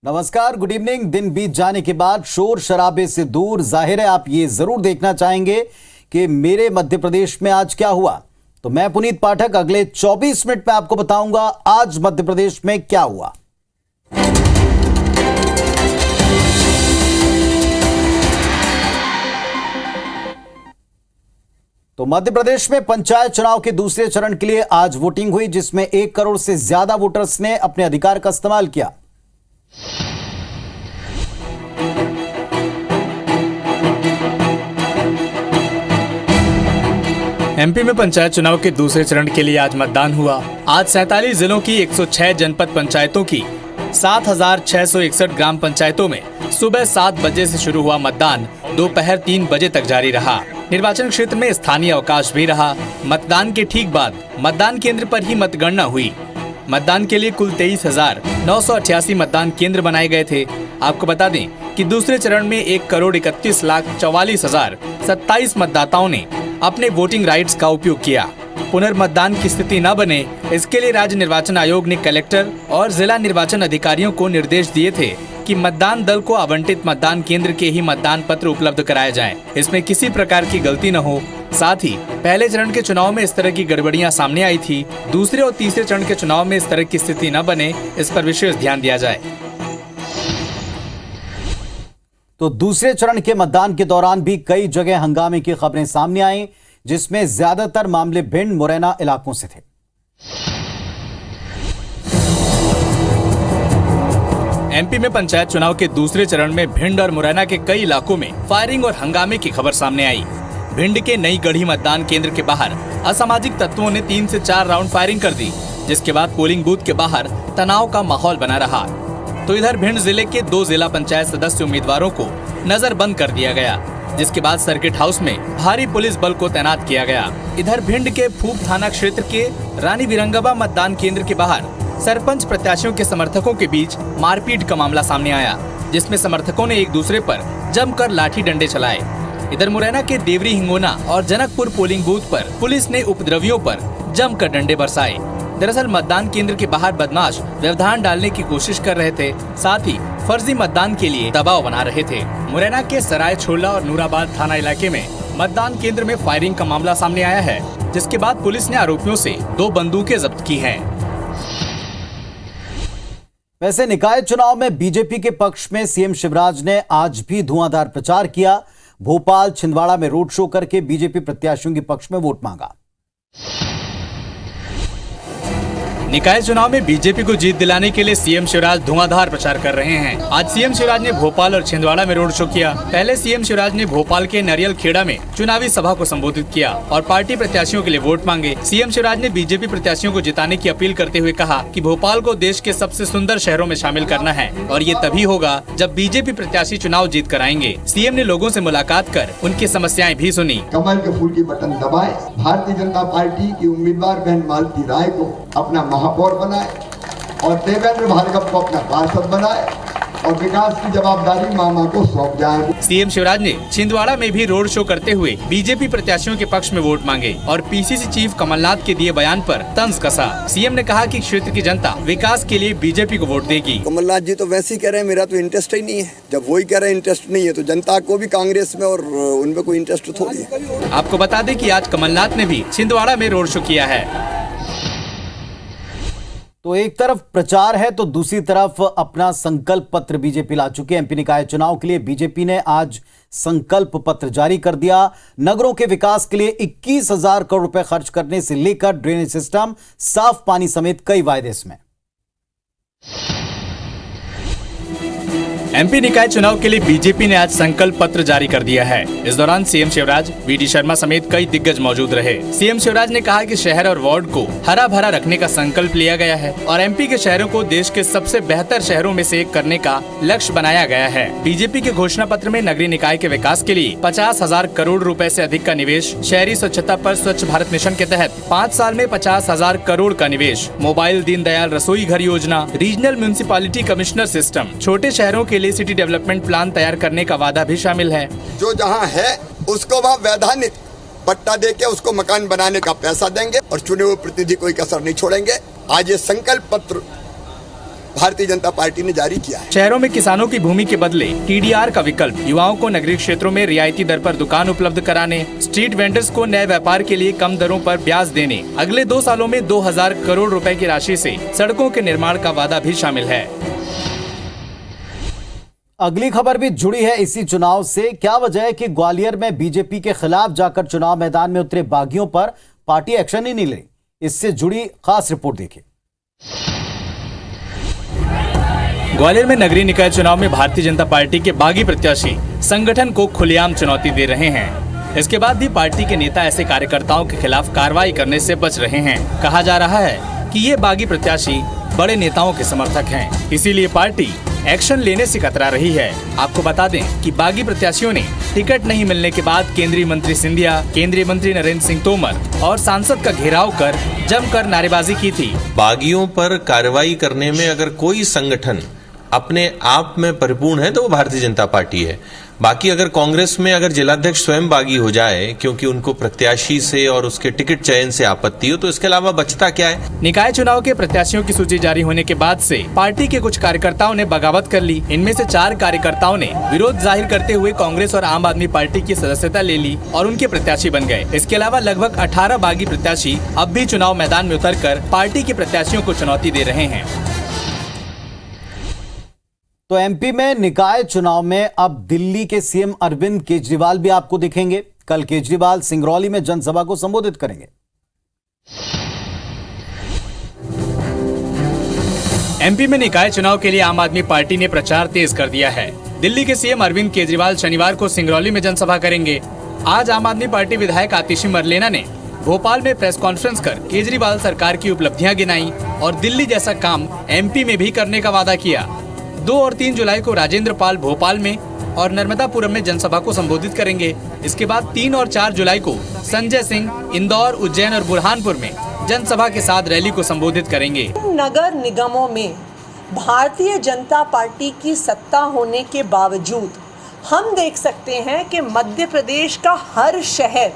नमस्कार, good evening. दिन बीत जाने के बाद शोर शराबे से दूर जाहिर है आप ये जरूर देखना चाहेंगे कि मेरे मध्य प्रदेश में आज क्या हुआ। तो मैं पुनीत पाठक अगले 24 मिनट में आपको बताऊंगा आज मध्य प्रदेश में क्या हुआ। तो मध्य प्रदेश में पंचायत चुनाव के दूसरे चरण के लिए आज वोटिंग हुई, जिसमें 1 करोड़ से ज्यादा वोटर्स ने अपने अधिकार का इस्तेमाल किया। एमपी में पंचायत चुनाव के दूसरे चरण के लिए आज मतदान हुआ। आज 47 जिलों की 106 जनपद पंचायतों की 7,661 ग्राम पंचायतों में सुबह 7 बजे से शुरू हुआ मतदान दोपहर 3 बजे तक जारी रहा। निर्वाचन क्षेत्र में स्थानीय अवकाश भी रहा। मतदान के ठीक बाद मतदान केंद्र पर ही मतगणना हुई। मतदान के लिए कुल 23,988 मतदान केंद्र बनाए गए थे। आपको बता दें कि दूसरे चरण में 1,31,44,027 मतदाताओं ने अपने वोटिंग राइट्स का उपयोग किया। पुनर्मतदान की स्थिति न बने, इसके लिए राज्य निर्वाचन आयोग ने कलेक्टर और जिला निर्वाचन अधिकारियों को निर्देश दिए थे कि मतदान दल को आवंटित मतदान केंद्र के ही मतदान पत्र उपलब्ध कराए जाएं। इसमें किसी प्रकार की गलती न हो। साथ ही पहले चरण के चुनाव में इस तरह की गड़बड़ियां सामने आई थी। दूसरे और तीसरे चरण के चुनाव में इस तरह की स्थिति न बने, इस पर विशेष ध्यान दिया जाए। तो दूसरे चरण के मतदान के दौरान भी कई जगह हंगामे की खबरें सामने आई, जिसमें ज्यादातर मामले भिंड मुरैना इलाकों से थे। एमपी में पंचायत चुनाव के दूसरे चरण में भिंड और मुरैना के कई इलाकों में फायरिंग और हंगामे की खबर सामने आई। भिंड के नई गढ़ी मतदान केंद्र के बाहर असामाजिक तत्वों ने 3 से 4 राउंड फायरिंग कर दी, जिसके बाद पोलिंग बूथ के बाहर तनाव का माहौल बना रहा। तो इधर भिंड जिले के 2 जिला पंचायत सदस्य उम्मीदवारों को नजरबंद कर दिया गया, जिसके बाद सर्किट हाउस में भारी पुलिस बल को तैनात किया गया। इधर भिंड के फूप थाना क्षेत्र के रानी बिरंगवा मतदान केंद्र के बाहर सरपंच प्रत्याशियों के समर्थकों के बीच मारपीट का मामला सामने आया, जिसमें समर्थकों ने एक दूसरे पर जमकर लाठी डंडे चलाए। इधर मुरैना के देवरी हिंगोना और जनकपुर पोलिंग बूथ पर पुलिस ने उपद्रवियों पर जमकर डंडे बरसाए। दरअसल मतदान केंद्र के बाहर बदमाश व्यवधान डालने की कोशिश कर रहे थे, साथ ही फर्जी मतदान के लिए दबाव बना रहे थे। मुरैना के सराय छोला और नूराबाद थाना इलाके में मतदान केंद्र में फायरिंग का मामला सामने आया है, जिसके बाद पुलिस ने आरोपियों से 2 बंदूकें जब्त की हैं। वैसे निकाय चुनाव में बीजेपी के पक्ष में सीएम शिवराज ने आज भी धुआंधार प्रचार किया। भोपाल छिंदवाड़ा में रोड शो करके बीजेपी प्रत्याशियों के पक्ष में वोट मांगा। निकाय चुनाव में बीजेपी को जीत दिलाने के लिए सीएम शिवराज धुआंधार प्रचार कर रहे हैं। आज सीएम शिवराज ने भोपाल और छिंदवाड़ा में रोड शो किया। पहले सीएम शिवराज ने भोपाल के नरियल खेड़ा में चुनावी सभा को संबोधित किया और पार्टी प्रत्याशियों के लिए वोट मांगे। सीएम शिवराज ने बीजेपी प्रत्याशियों को जिताने की अपील करते हुए कहा कि भोपाल को देश के सबसे सुंदर शहरों में शामिल करना है और ये तभी होगा जब बीजेपी प्रत्याशी चुनाव जीत कर आएंगे। सीएम ने लोगों से मुलाकात कर उनकी समस्याएं भी सुनी। कमल के फूल की बटन दबाए, भारतीय जनता पार्टी की उम्मीदवार बहन मालती राय को अपना महापौर बनाए और देवेंद्र भार्गव को अपना पार्षद बनाए और विकास की जवाबदारी मामा को सौंप जाए। सीएम शिवराज ने छिंदवाड़ा में भी रोड शो करते हुए बीजेपी प्रत्याशियों के पक्ष में वोट मांगे और पीसीसी चीफ कमलनाथ के दिए बयान पर तंज कसा। सीएम ने कहा कि क्षेत्र की जनता विकास के लिए बीजेपी को वोट देगी। कमलनाथ जी तो वैसे ही कह रहे हैं, मेरा तो इंटरेस्ट ही नहीं है। जब वही कह रहे हैं इंटरेस्ट नहीं है, तो जनता को भी कांग्रेस में और उनमें कोई इंटरेस्ट थोड़ी है। आपको बता दें कि आज कमलनाथ ने भी छिंदवाड़ा में रोड शो किया है। तो एक तरफ प्रचार है तो दूसरी तरफ अपना संकल्प पत्र बीजेपी ला चुकी है। एमपी निकाय चुनाव के लिए बीजेपी ने आज संकल्प पत्र जारी कर दिया। नगरों के विकास के लिए 21,000 करोड़ रुपए खर्च करने से लेकर ड्रेनेज सिस्टम, साफ पानी समेत कई वायदे इसमें। एमपी निकाय चुनाव के लिए बीजेपी ने आज संकल्प पत्र जारी कर दिया है। इस दौरान सीएम शिवराज, वीडी शर्मा समेत कई दिग्गज मौजूद रहे। सीएम शिवराज ने कहा कि शहर और वार्ड को हरा भरा रखने का संकल्प लिया गया है और एमपी के शहरों को देश के सबसे बेहतर शहरों में से एक करने का लक्ष्य बनाया गया है। बीजेपी के घोषणा पत्र में नगरीय निकाय के विकास के लिए 50,000 करोड़ रुपए से अधिक का निवेश, शहरी स्वच्छता पर स्वच्छ भारत मिशन के तहत 5 साल में 50,000 करोड़ का निवेश, मोबाइल दीनदयाल रसोई घर योजना, रीजनल म्युनिसिपैलिटी कमिश्नर सिस्टम, छोटे शहरों के लिए सिटी डेवलपमेंट प्लान तैयार करने का वादा भी शामिल है। जो जहाँ है उसको वहाँ वैधानिक पट्टा देके उसको मकान बनाने का पैसा देंगे और चुने हुए प्रतिनिधि कोई कसर नहीं छोड़ेंगे। आज ये संकल्प पत्र भारतीय जनता पार्टी ने जारी किया है। शहरों में किसानों की भूमि के बदले TDR का विकल्प, युवाओं को नगरीय क्षेत्रों में रियायती दर पर दुकान उपलब्ध कराने, स्ट्रीट वेंडर्स को नए व्यापार के लिए कम दरों पर ब्याज देने, अगले 2 सालों में 2000 करोड़ रुपए की राशि से सड़कों के निर्माण का वादा भी शामिल है। अगली खबर भी जुड़ी है इसी चुनाव से। क्या वजह है कि ग्वालियर में बीजेपी के खिलाफ जाकर चुनाव मैदान में उतरे बागियों पर पार्टी एक्शन ही नहीं ले? इससे जुड़ी खास रिपोर्ट देखिए। ग्वालियर में नगरीय निकाय चुनाव में भारतीय जनता पार्टी के बागी प्रत्याशी संगठन को खुलेआम चुनौती दे रहे हैं। इसके बाद भी पार्टी के नेता ऐसे कार्यकर्ताओं के खिलाफ कार्रवाई करने से बच रहे हैं। कहा जा रहा है कि ये बागी प्रत्याशी बड़े नेताओं के समर्थक हैं, इसीलिए पार्टी एक्शन लेने से कतरा रही है। आपको बता दें कि बागी प्रत्याशियों ने टिकट नहीं मिलने के बाद केंद्रीय मंत्री सिंधिया, केंद्रीय मंत्री नरेंद्र सिंह तोमर और सांसद का घेराव कर जमकर नारेबाजी की थी। बागियों पर कार्रवाई करने में अगर कोई संगठन अपने आप में परिपूर्ण है तो वो भारतीय जनता पार्टी है। बाकी अगर कांग्रेस में अगर जिलाध्यक्ष स्वयं बागी हो जाए क्योंकि उनको प्रत्याशी से और उसके टिकट चयन से आपत्ति हो, तो इसके अलावा बचता क्या है? निकाय चुनाव के प्रत्याशियों की सूची जारी होने के बाद से पार्टी के कुछ कार्यकर्ताओं ने बगावत कर ली। इनमें से 4 कार्यकर्ताओं ने विरोध जाहिर करते हुए कांग्रेस और आम आदमी पार्टी की सदस्यता ले ली और उनके प्रत्याशी बन गए। इसके अलावा लगभग 18 बागी प्रत्याशी अब भी चुनाव मैदान में उतरकर पार्टी के प्रत्याशियों को चुनौती दे रहे हैं। तो एमपी में निकाय चुनाव में अब दिल्ली के सीएम अरविंद केजरीवाल भी आपको दिखेंगे। कल केजरीवाल सिंगरौली में जनसभा को संबोधित करेंगे। एमपी में निकाय चुनाव के लिए आम आदमी पार्टी ने प्रचार तेज कर दिया है। दिल्ली के सीएम अरविंद केजरीवाल शनिवार को सिंगरौली में जनसभा करेंगे। आज आम आदमी पार्टी विधायक आतिशी मरलेना ने भोपाल में प्रेस कॉन्फ्रेंस कर केजरीवाल सरकार की उपलब्धियां गिनाई और दिल्ली जैसा काम एमपी में भी करने का वादा किया। 2 और 3 जुलाई को राजेंद्र पाल भोपाल में और नर्मदापुरम में जनसभा को संबोधित करेंगे। इसके बाद 3 और 4 जुलाई को संजय सिंह इंदौर, उज्जैन और बुरहानपुर में जनसभा के साथ रैली को संबोधित करेंगे। नगर निगमों में भारतीय जनता पार्टी की सत्ता होने के बावजूद हम देख सकते हैं कि मध्य प्रदेश का हर शहर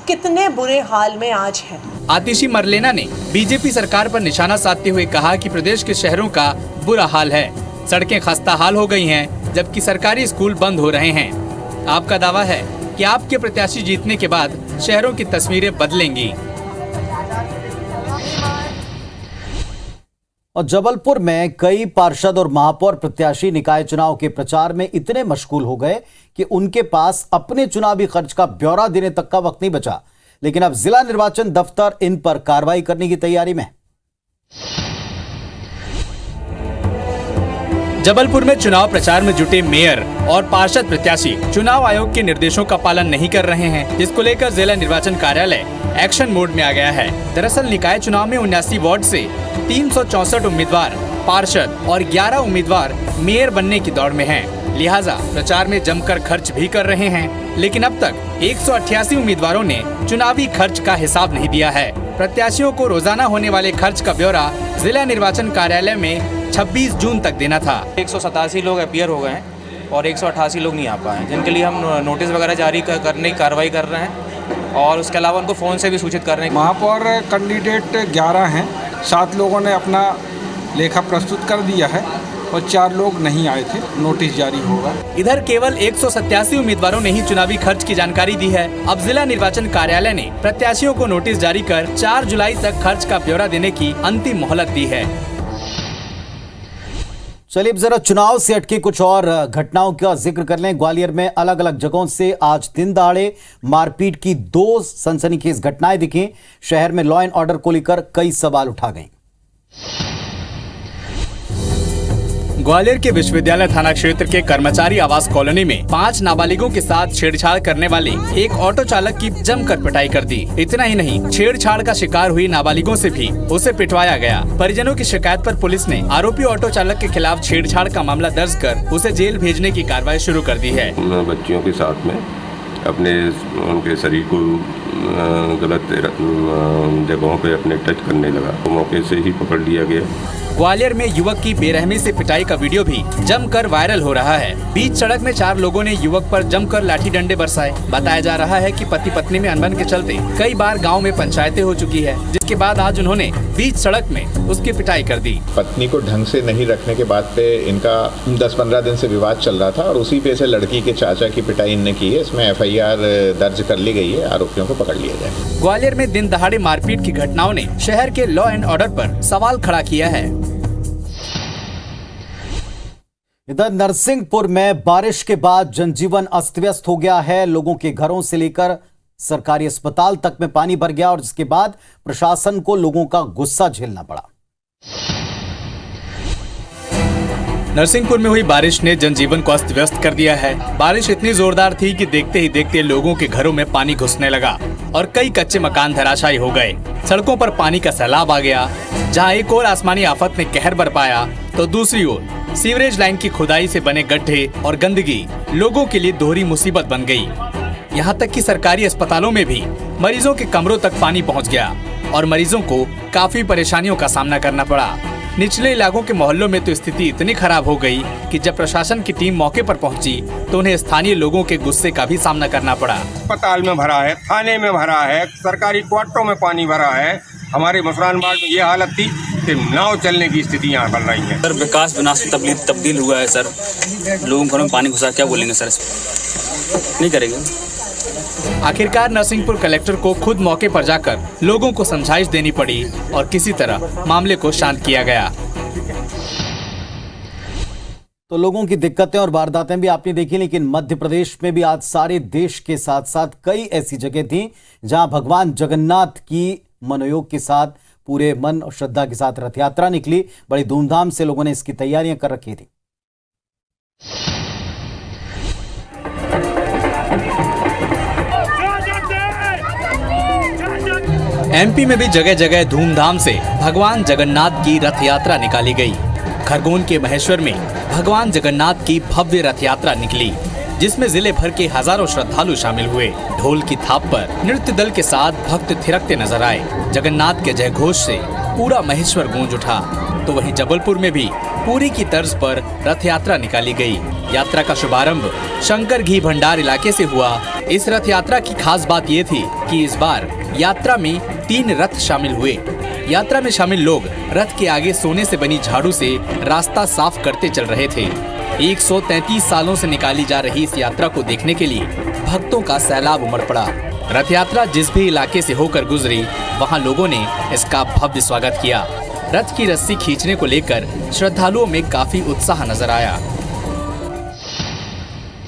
कितने बुरे हाल में आज है। आतिशी मरलेना ने बीजेपी सरकार पर निशाना साधते हुए कहा कि प्रदेश के शहरों का बुरा हाल है, सड़कें खस्ता हाल हो गई हैं, जबकि सरकारी स्कूल बंद हो रहे हैं। आपका दावा है कि आपके प्रत्याशी जीतने के बाद शहरों की तस्वीरें बदलेंगी। और जबलपुर में कई पार्षद और महापौर प्रत्याशी निकाय चुनाव के प्रचार में इतने मशगूल हो गए कि उनके पास अपने चुनावी खर्च का ब्यौरा देने तक का वक्त नहीं बचा। लेकिन अब जिला निर्वाचन दफ्तर इन पर कार्रवाई करने की तैयारी में। जबलपुर में चुनाव प्रचार में जुटे मेयर और पार्षद प्रत्याशी चुनाव आयोग के निर्देशों का पालन नहीं कर रहे हैं, जिसको लेकर जिला निर्वाचन कार्यालय एक्शन मोड में आ गया है। दरअसल निकाय चुनाव में 79 वार्ड से 364 उम्मीदवार पार्षद और 11 उम्मीदवार मेयर बनने की दौड़ में हैं। लिहाजा प्रचार में जमकर खर्च भी कर रहे हैं, लेकिन अब तक 188 उम्मीदवारों ने चुनावी खर्च का हिसाब नहीं दिया है। प्रत्याशियों को रोजाना होने वाले खर्च का ब्यौरा जिला निर्वाचन कार्यालय में 26 जून तक देना था। 187 लोग अपीयर हो गए हैं और 188 लोग नहीं आ पाए, जिनके लिए हम नोटिस वगैरह जारी करने की कार्रवाई कर रहे हैं और उसके अलावा उनको फ़ोन से भी सूचित कर रहे हैं। महापौर कैंडिडेट 11 हैं, 7 लोगों ने अपना लेखा प्रस्तुत कर दिया है और 4 लोग नहीं आए थे, नोटिस जारी होगा। इधर केवल 187 उम्मीदवारों ने ही चुनावी खर्च की जानकारी दी है। अब जिला निर्वाचन कार्यालय ने प्रत्याशियों को नोटिस जारी कर 4 जुलाई तक खर्च का ब्यौरा देने की अंतिम मोहलत दी है। चलिए अब जरा चुनाव से हटके कुछ और घटनाओं का जिक्र कर लें। ग्वालियर में अलग अलग जगहों से आज दिन दहाड़े मारपीट की 2 सनसनीखेज घटनाएं दिखी। शहर में लॉ एंड ऑर्डर को लेकर कई सवाल उठा गए। ग्वालियर के विश्वविद्यालय थाना क्षेत्र के कर्मचारी आवास कॉलोनी में 5 नाबालिगों के साथ छेड़छाड़ करने वाले एक ऑटो चालक की जमकर पिटाई कर दी। इतना ही नहीं, छेड़छाड़ का शिकार हुई नाबालिगों से भी उसे पिटवाया गया। परिजनों की शिकायत पर पुलिस ने आरोपी ऑटो चालक के खिलाफ छेड़छाड़ का मामला दर्ज कर उसे जेल भेजने की कार्रवाई शुरू कर दी है। बच्चियों के साथ में अपने उनके शरीर को गलत जगहों पे अपने टच करने लगा, तो मौके से ही पकड़ लिया गया। ग्वालियर में युवक की बेरहमी से पिटाई का वीडियो भी जमकर वायरल हो रहा है। बीच सड़क में 4 लोगों ने युवक पर जमकर लाठी डंडे बरसाए। बताया जा रहा है कि पति पत्नी में अनबन के चलते कई बार गांव में पंचायतें हो चुकी है, जिसके बाद आज उन्होंने बीच सड़क में उसकी पिटाई कर दी। पत्नी को ढंग से नहीं रखने के बाद पे इनका 10-15 दिन से विवाद चल रहा था और उसी पे से लड़की के चाचा की पिटाई इनने की है। इसमें FIR दर्ज कर ली गई है, आरोपियों को पकड़ लिया जाए। ग्वालियर में दिन दहाड़े मारपीट की घटनाओं ने शहर के लॉ एंड ऑर्डर पर सवाल खड़ा किया है। इधर नरसिंहपुर में बारिश के बाद जनजीवन अस्त व्यस्त हो गया है। लोगों के घरों से लेकर सरकारी अस्पताल तक में पानी भर गया और जिसके बाद प्रशासन को लोगों का गुस्सा झेलना पड़ा। नरसिंहपुर में हुई बारिश ने जनजीवन को अस्त व्यस्त कर दिया है। बारिश इतनी जोरदार थी कि देखते ही देखते लोगों के घरों में पानी घुसने लगा और कई कच्चे मकान धराशायी हो गए। सड़कों पर पानी का सैलाब आ गया। जहां एक ओर आसमानी आफत ने कहर बरपाया तो दूसरी ओर सीवरेज लाइन की खुदाई से बने गड्ढे और गंदगी लोगों के लिए दोहरी मुसीबत बन गई। यहाँ तक कि सरकारी अस्पतालों में भी मरीजों के कमरों तक पानी पहुँच गया और मरीजों को काफी परेशानियों का सामना करना पड़ा। निचले इलाकों के मोहल्लों में तो स्थिति इतनी खराब हो गई कि जब प्रशासन की टीम मौके पर पहुंची तो उन्हें स्थानीय लोगों के गुस्से का भी सामना करना पड़ा। अस्पताल में भरा है, थाने में भरा है, सरकारी क्वार्टरों में पानी भरा है। हमारे मसरान बाग में ये हालत थी कि नाव चलने की स्थिति यहाँ बन रही है। सर विकास विनाश तब्दील हुआ है सर। लोगों के घरों में पानी घुसा, क्या बोलेंगे सर? नहीं करेंगे। आखिरकार नरसिंहपुर कलेक्टर को खुद मौके पर जाकर लोगों को समझाइश देनी पड़ी और किसी तरह मामले को शांत किया गया। तो लोगों की दिक्कतें और वारदातें भी आपने देखी, लेकिन मध्य प्रदेश में भी आज सारे देश के साथ साथ कई ऐसी जगह थी जहां भगवान जगन्नाथ की मनोयोग के साथ पूरे मन और श्रद्धा के साथ रथ यात्रा निकली। बड़ी धूमधाम से लोगों ने इसकी तैयारियां कर रखी थी। MP में भी जगह जगह धूमधाम से भगवान जगन्नाथ की रथ यात्रा निकाली गई। खरगोन के महेश्वर में भगवान जगन्नाथ की भव्य रथ यात्रा निकली, जिसमें जिले भर के हजारों श्रद्धालु शामिल हुए। ढोल की थाप पर नृत्य दल के साथ भक्त थिरकते नजर आए। जगन्नाथ के जय घोष से पूरा महेश्वर गूंज उठा। तो वहीं जबलपुर में भी पूरी की तर्ज पर रथ यात्रा निकाली गई। यात्रा का शुभारंभ शंकर घी भंडार इलाके से हुआ। इस रथ यात्रा की खास बात ये थी कि इस बार यात्रा में 3 रथ शामिल हुए। यात्रा में शामिल लोग रथ के आगे सोने से बनी झाड़ू से रास्ता साफ करते चल रहे थे। 133 सालों से निकाली जा रही इस यात्रा को देखने के लिए भक्तों का सैलाब उमड़ पड़ा। रथ यात्रा जिस भी इलाके से होकर गुजरी, वहां लोगों ने इसका भव्य स्वागत किया। रथ की रस्सी खींचने को लेकर श्रद्धालुओं में काफी उत्साह नजर आया।